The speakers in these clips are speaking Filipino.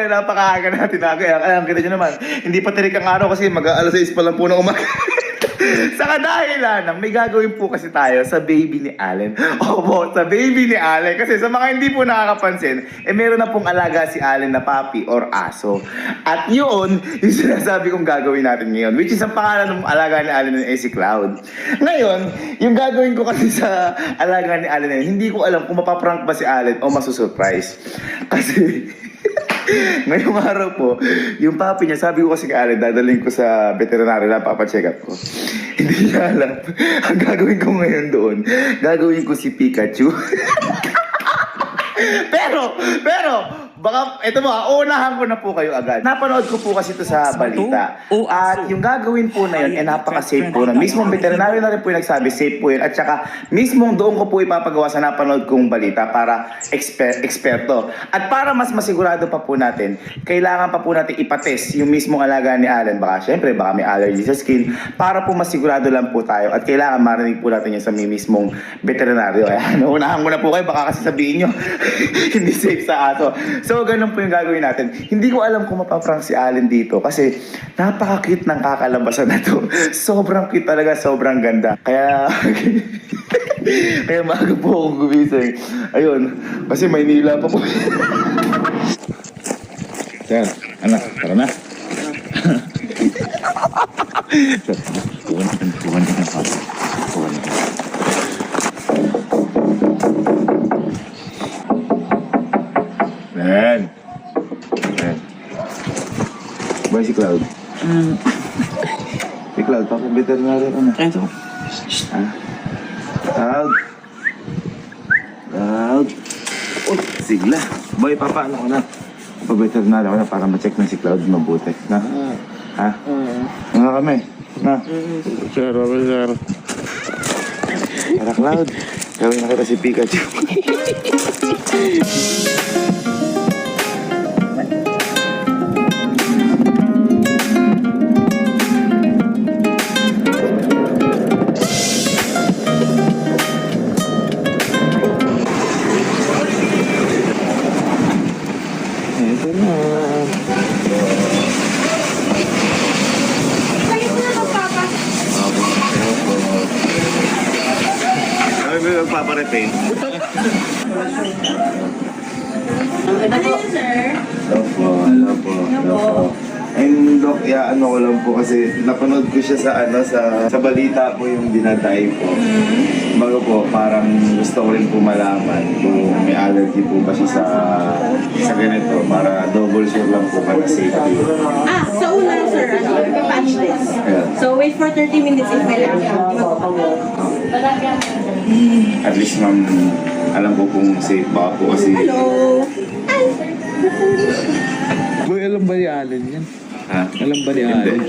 ay napakaaga natin aga. Alam, kita nyo naman, hindi pa tirik ang araw kasi mag-alas 6 pa lang po ng umaga. Sa kadahilan ng may gagawin po kasi tayo sa baby ni Allen. Opo, sa baby ni Allen. Kasi sa mga hindi po nakakapansin, meron na pong alaga si Allen na puppy or aso. At yun, yung sinasabi kong gagawin natin ngayon. Which is ang pangalan ng alaga ni Allen na si Cloud. Ngayon, yung gagawin ko kasi sa alaga ni Allen na yun, hindi ko alam kung mapaprank ba si Allen o masusurprise. Kasi ngayong araw po, yung papi niya, sabi ko kasi kay Allen, dadalhin ko sa veterinary na papacheck up ko. Hindi niya alam. Ang gagawin ko ngayon doon, gagawin ko si Pikachu. pero, baka, ito mo, uunahan ko na po kayo agad. Napanood ko po kasi ito sa balita. At yung gagawin po na yun, napaka-safe po na. Mismong veterinary na rin po yung nagsabi, safe po yun. At saka, mismong doon ko po ipapagawa sa napanood kong balita para eksperto. At para mas masigurado pa po natin, kailangan pa po natin ipatest yung mismong alaga ni Allen. Baka syempre, baka may allergy sa skin. Para po masigurado lang po tayo. At kailangan marinig po natin yun sa mismong veterinaryo. Ayan, unahan ko na po kayo, baka kasi sabihin nyo, hindi safe sa aso. So, ganun po yung gagawin natin. Hindi ko alam kung mapaprank si Allen dito kasi napaka-cute ng kakalabasan na to. Sobrang cute talaga, sobrang ganda. Kaya, kaya maaga po akong gumising. Ayun, kasi Maynila pa po. Sir, anak, tara na. Kuha na. Ayan. Boy, si Cloud. Si Cloud, veterinary ka na. Ito. Ha? Cloud. Cloud. Oh, sigla. Boy, papaano ko na? Pa-veterinary ako na para ma-check na si Cloud mabuti. Na? Ha? Nga kami. Na? Sir, sir. Tara, Cloud. Gawin na kita si Pikachu. Paparepaint. Ano yun, sir? Hello po. And Doc, ano ko lang po kasi napanood ko siya sa balita po yung dinatay po. Bago po, parang gusto ko rin po malaman kung may allergy po ba siya sa ganito para double sure lang po para safety. Sa una, sir, patch this. Yeah. So, wait for 30 minutes if may lang. At least ma'am, alam ko kung safe ba po kasi... Hello! Boy, alam ba ni Allen yan? Ha? Alam ba ni Hindi. Allen?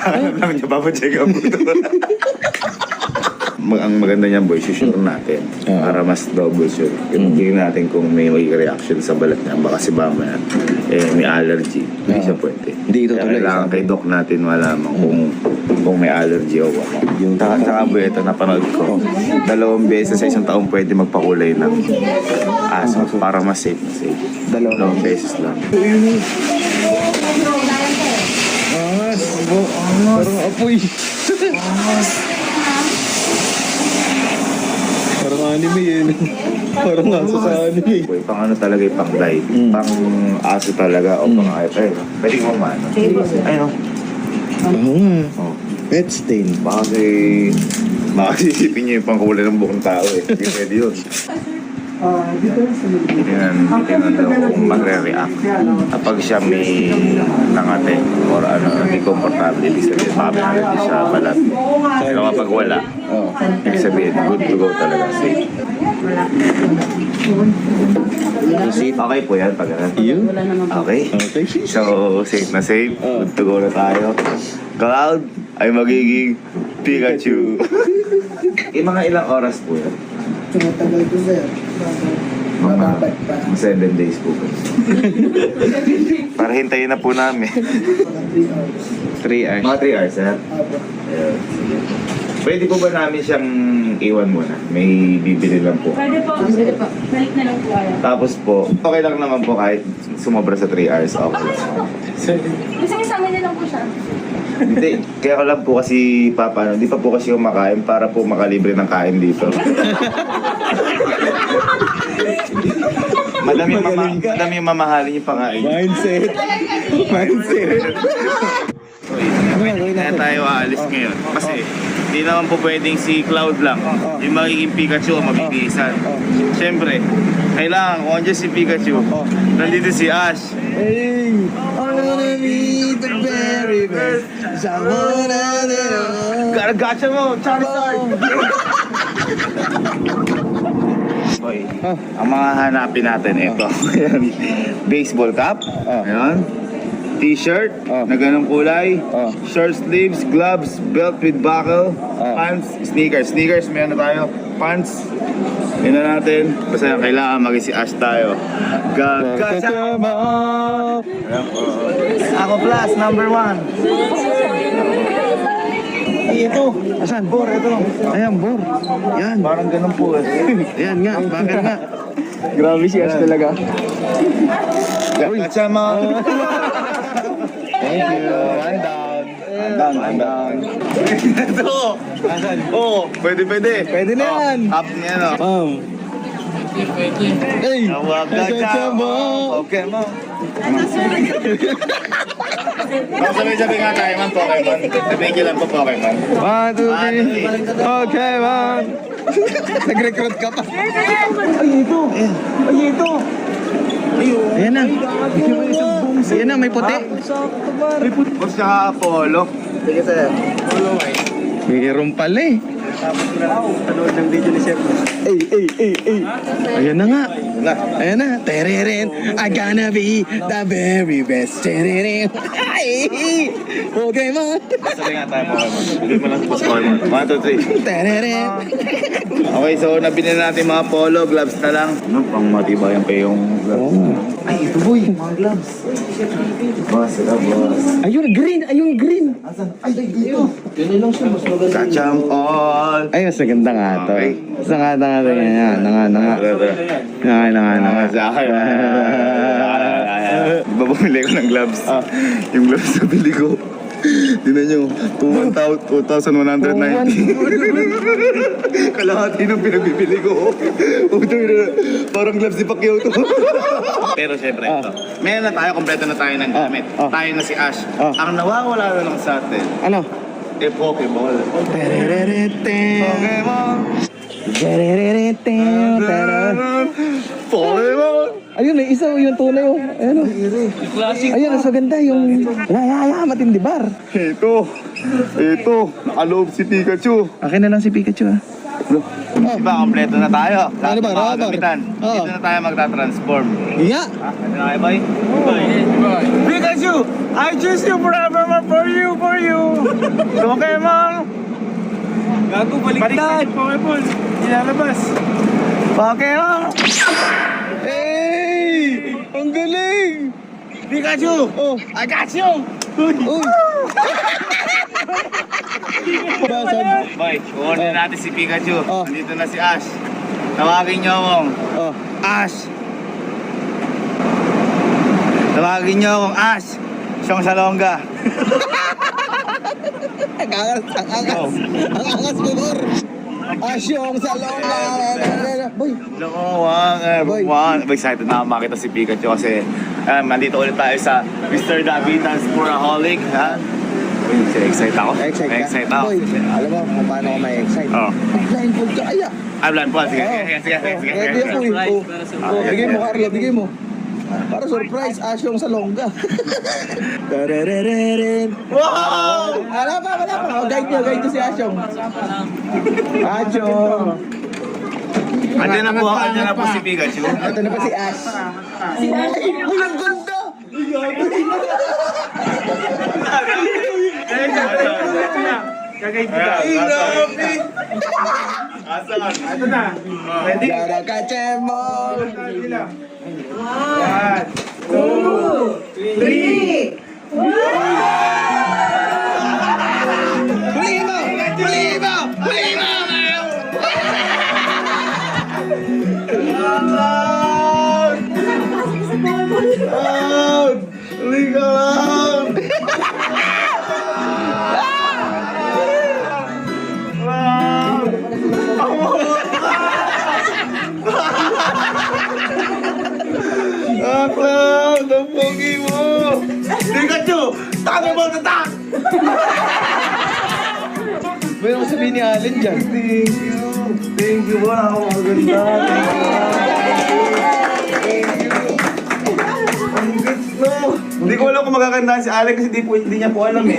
Alam lang niya, papacheck up po ito. Ang maganda niyan boy, sure natin para mas double sure. Tingnan natin kung may reaction sa balat niya. Baka si Bama may allergy. Hindi siya pwede. Hindi ito Kaya tuloy. kailangan kay doc natin malaman kung may allergy o wala. Saka boy, ito napanood ko. 2 beses sa isang taon pwede magpakulay ng aso para mas safe na safe. 2 beses lang. Angas. Parang apoy. Parang anime yun. Parang aso sa anime. Boy, pang ano talaga yung pang dive. Pang aso talaga o pang ayun. Pwede mo maano. Ayun. Oo nga. Oh. Pet stain. Baka isipin niyo yung pangkulay ng buong tao eh. Hindi pwede yun. Tingnan daw kung magre-react. Kapag siya may nangate or may komportable, ibig sabihin allergy sa balat. Pero kapag wala, ibig sabihin good to go talaga. Safe. Okay po yan pag Yun. Okay. Okay. So, safe na safe. Good to go na tayo. Cloud ay magiging Pikachu. Mga ilang oras po yan? Tumatagal ko, sir. Mababad pa. 7 days po. Para hintayin na po namin. Mga 3 hours. 3 hours. Mga 3 hours, sir. Apo. Ayun. Pwede po ba namin siyang iwan muna? May bibili lang po. Pwede po. Balik na lang po kayo. Tapos po, okay lang naman po kahit sumobra sa 3 hours. Okay lang. Gusto niyo sa amin na lang po siya. Hindi, kaya ko lang po kasi Papa, hindi pa po kasi kumakain para po makalibre ng kain dito. madami mamahalin yung pangain. Mindset. Mindset. Kaya tayo aalis ngayon. Kasi hindi naman po pwedeng si Cloud lang. Yung magiging Pikachu ang mabibisan. Siyempre, kailangan kung andyan si Pikachu, nandito si Ash. Hey, I wanna be the very best. Someone Gotcha mo, Charizard! Boy, ang mga hanapin natin ito. Ayan. Baseball cap. Ayan. T-shirt na ganong kulay. Short sleeves, gloves, belt with buckle, pants, sneakers. Sneakers, meron na tayo. Pants. Yun na natin. Basta kailangan maging si Ash tayo. Gagacha mo! Ako plus, number 1. Ito. Asan? Bor, ito. Ayan, Bor. Yan. Parang ganun po eh. Ayan nga, bakit nga? Grabe si Ash talaga. Gagacha mo! Thank you. One down. Ito! Oo, pwede. Pwede na yan. Up niya, no? Hey, Gagacha mo! Okay mo. Sabi nga tayo man, Pokemon. Sabihin ko lang po, Pokemon. 1, 2, 3. Okay, man. Nag-recruit ka pa. Ay, ito! Ayan na. Ayan na, may puti. Boss tsaka Apollo. Sige, sir. Mayroon pala eh. Tanood ng video ni Chef. Ayan na nga. Ayan na. Tereren, I gonna be the very best. Tereren. Okay, man. Sabi nga tayo, Pokemon. Bigay mo lang po sa Pokemon. 1, 2, 3. Tereren. Okay, so nabili na natin mga polo, gloves na lang. Ano, pang matibayan pa yung gloves. Ay, ito boy, mga gloves. Boss, Ayun, green. Ayun, green. Ay, dito. Ganun lang siya, mas maganda. Kacham all. Ay, mas maganda nga to. Okay. Mas maganda nga to. Yan, nga. Sa akin. Bumili ko ng gloves. Yung gloves na bili ko. Tignan nyo, 2,190. Kalahati nung pinagbibili ko. Parang gloves ni Pacquiao to. Pero syempre, ito. Meron na tayo, kompleto na tayo ng gamit. Tayo na si Ash. Ang nawawala na lang sa atin, Ano? Pokeball. Terereten. Pokemon! Ayun, may isa yung tunay oh. Ayun oh. Ayun, mas maganda yung... matindi bar. Ito. Nakaloob si Pikachu. Akin na lang si Pikachu ah. Diba, kompleto na tayo. Lahat Ano ba, ng mga rubber? gamitan. Oo. Dito na tayo magta-transform. Iya. Ano na kayo, boy? Pikachu! I choose you forevermore for you! Pokemon! Gago, baliktad! Pokemon! Ilalabas! Pokemon! Hey! Ang galing! Pikachu! Oh. I got you! Uy! Boy, kukunin natin si Pikachu. Oh. Nandito na si Ash. Tawagin niyo akong Oh. Ash. Tawagin niyo akong Ash. Siyang Salonga. Ang angas mo, Bor! Asyong sa longa! Boy! Hello, everyone. I'm excited na makita si Pikachu kasi nandito ulit tayo sa Mr. Davidan's Puraholic. Ha? Excited ako. Excited ako. Boy, alam mo kung paano ako may excite. Oh. Blindfold ka kaya. Blindfold. Sige. Bigay mo eh. Bigay mo, Carlo. Bigay mo. Para surprise, Asyong sa longga. Tararararin. Wow! Wala pa. Guide niyo si Asyong. Asyong. Andiyan na po si Pikachu. Ito na pa si Ash. Si Ash. Uy, ang ganda! Ito na. Ready? Yara Kachemon. 1, 2, 3. Huli mo! Cloud! Ang pogi mo! Pikachu! Tama mo tatak! May ako sabihin ni Allen dyan. Thank you! Thank you po! Nakakaganda! Thank you! Ang gusto! Hindi ko alam kung magagandaan si Alec kasi hindi niya po alam eh.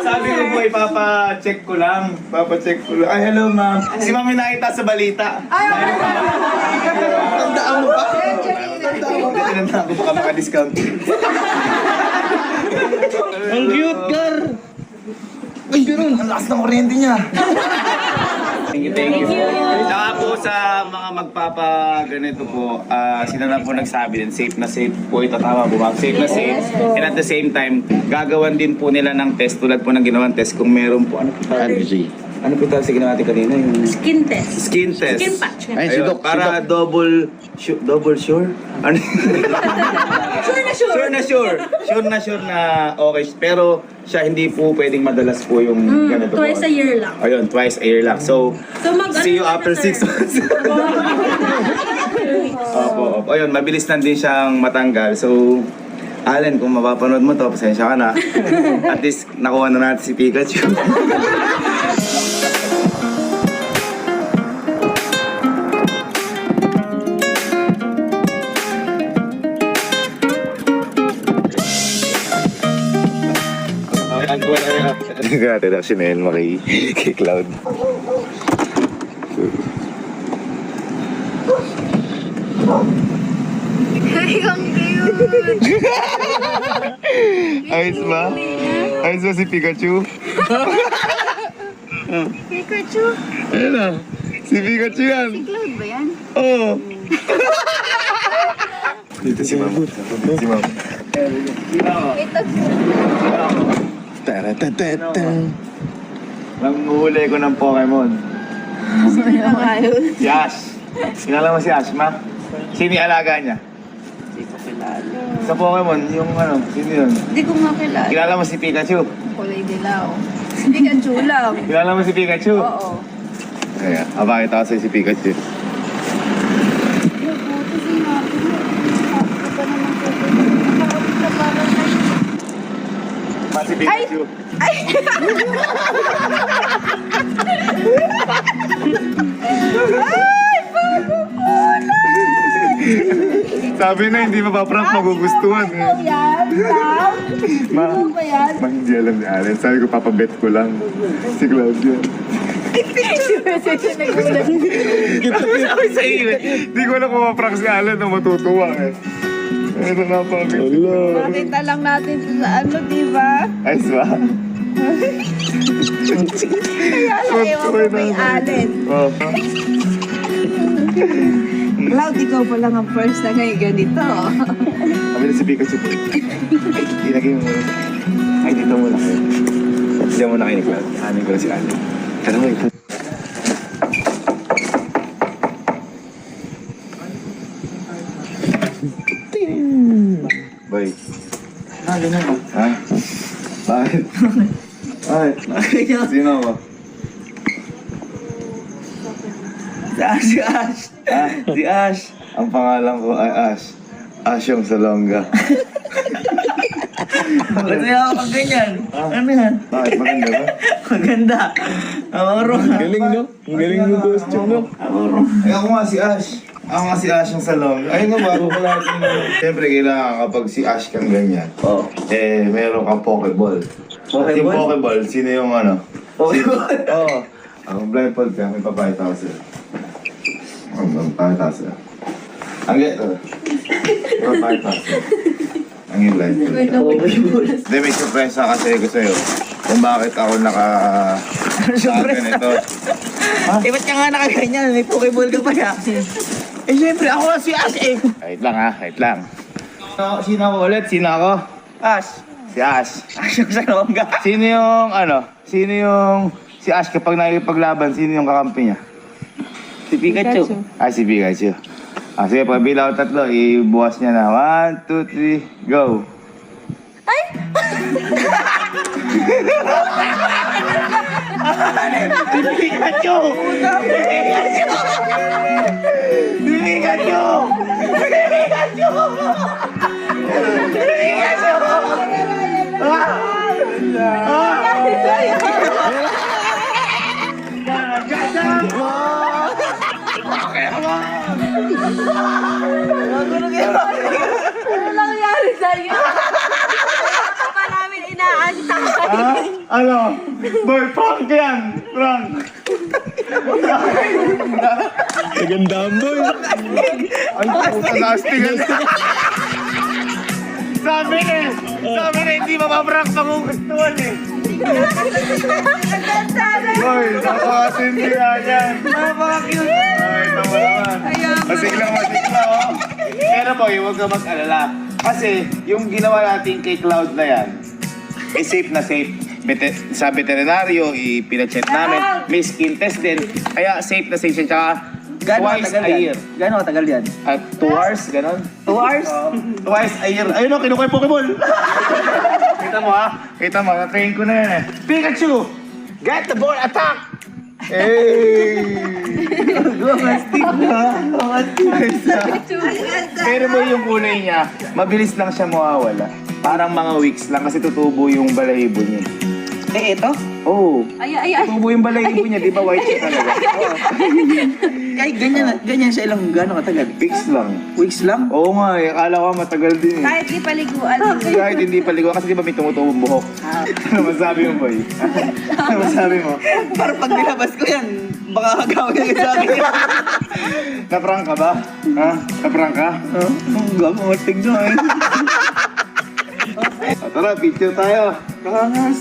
Sabi ko po, ipapa-check ko lang. Papa-check ko lang. Ay, hello ma'am. Si ma'am yung nakita sa balita. Tandaan mo pa? Tinandaan ko baka maka-discount. Ang cute, Gar! Ay, ganun. Ang lakas ng kuryente niya. Thank you. Saka po sa mga magpapa-ganito po, sila na po nagsabi din, safe na safe po ito. Tama po ba? Safe na safe. And at the same time, gagawan din po nila ng test tulad po ng ginawang test kung meron po. Ano po tawag? Allergy. Ano po tawag sa ginawa natin kanina? Yung Skin test. skin test. Skin patch. Ay, si Ayun, Doc. para double sure? Ano? Sure na sure. Sure na sure na okay. Pero siya hindi po pwedeng madalas po yung ganito po. Twice a year lang. Ayun, twice a year lang. So, see you after 6 months. Opo. Ayun, mabilis lang din siyang matanggal. So, Allen, kung mapapanood mo to, pasensya ka na. At least, nakuha na natin si Pikachu. Hindi natin na sinel mo kay Cloud. Ayos ba? Ayos ba si Pikachu? Pikachu? Ayun na. Si Pikachu yan. Cloud ba yan? Oo. Dito si Ma'am. Si Ma'am. Ito. Taratatatan. Nanguhuli ko ng Pokemon. Sino nga yun? Si Ash. Kilala mo si Ash, ma? Sino yung alaga niya? Hindi ko kilala. Sa Pokemon, yung ano, sino yun? Hindi ko nga kilala. Kilala mo si Pikachu? Kulay dilaw. Pikachu lang. Kilala mo si Pikachu? Oo. Kaya, abakit ako sa'yo si Pikachu. Buti sinabi mo. Sabi ko pa naman ko. Nakakapit na parang Ma, si Pikachu. Sabi na, hindi mapaprank, magugustuhan. yan. Ma, Ano ba yan? ma, hindi alam ni Allen. Sabi ko, papabet ko lang. Si Claudia. Sabi sa iyo eh. Hindi ko alam kung maprank si Allen na matutuwa eh. Ano na pa? Hello. Nakita lang natin sa ano, di ba? Ayos ba? Kaya lang ewan ko kay Allen. Oh. Cloud, ikaw pa lang ang first na ngayon ganito. Kami na si Pikachu po. Ilagay mo muna. Ay, dito muna kayo. Diyan muna kayo ni Cloud. Hanin ko na si Allen. Tara mo ito. Boy. Allen ako. Ha? Bakit? Bakit? Sino mo? Si Ash! Ah, si Ash! Ang pangalan ko ay Ash. Ash yung salongga. Ba't niya ako pag ganyan? Ano yan? Bakit? Maganda ba? Maganda. Amaro. Galing, no? Ang galing yung costume, no? Amaro. Ay, ako nga si Ash. Ako nga si Ash yung salongga. Ay nga, bago ko natin. Siyempre, kailangan kapag si Ash kang ganyan, Oh. eh, meron kang Pokeball. At yung Pokeball? Pokeball, sino yung ano? Pokemon. Oo. Ang blindfold ka, may papakita ko sa'yo. Ang papakita ko sa'yo. Ang ito. Papakita ko sa'yo. Ang yung blindfold ka. Pokemon. Hindi, may surprise kasi ko sa'yo. Kung bakit ako naka-ganito. Eh, ba't ka nga nakaganyan? May Pokeball ka pa ya. Eh, syempre, ako nga si Ash eh. Wait lang ha, wait lang. Sino ako ulit? Sino ako? Ash. Si Ash. Ash yung salongga. Sino yung ano? Sino yung... Si Ash kapag nakikipaglaban, sino yung kakampi niya? Si Pikachu. Ay, si Pikachu. Ah, sige, pag bilaw tatlo, ibukas niya na. 1, 2, 3, go! Pikachu! Pikachu! Ano nangyari sa'yo? Baka pa namin inaantay. Ano? Boy, prank yan! Prank! Magandang boy. Ay, puta na astigan. Sabi na hindi mapaprank pangugustuhan eh. Boy, napakasindi nga yan. Napaka-cute. Ay, tama naman. Masiglang masigla, oh. Pero boy, huwag ka mag-alala. Kasi yung ginawa natin kay Cloud na yan, eh safe na safe. Sa veterinaryo, ipinacheck namin. May skin test din. Kaya safe na safe siya. Tsaka twice a year. Gano'ng katagal yan? At 2 hours, ganon. 2 hours? Twice a year. Ayun o, kinukuha yung Pokeball. Kita mo ha? Kita mo, na-train ko na yan eh. Pikachu! Get the ball, attack! Hey! Gumastig na. Pero mo yung kulay niya, mabilis lang siya mawawala. Parang mga weeks lang kasi tutubo yung balahibo niya. Eh, ito? Oh, Ay. tutubo yung balahibo niya, di ba white siya talaga? Kahit ganyan sa ilang gano'ng katagal? Weeks lang. Weeks lang? Oo nga eh, akala ko matagal din eh. Kahit di paliguan. Kahit hindi paligo kasi di ba may tumutubong buhok? Ano masabi mo boy? Ano masabi mo? Para pag nilabas ko yan, baka gagawin ka sa akin. Naprank ka ba? Ha? Naprank ka? Gumastig na eh. Tara, picture tayo.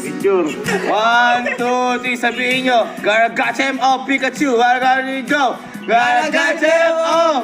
Picture. 1, 2, 3, sabihin nyo. Gotta catch him, oh, Pikachu. Gotta go. Gotta catch him, oh.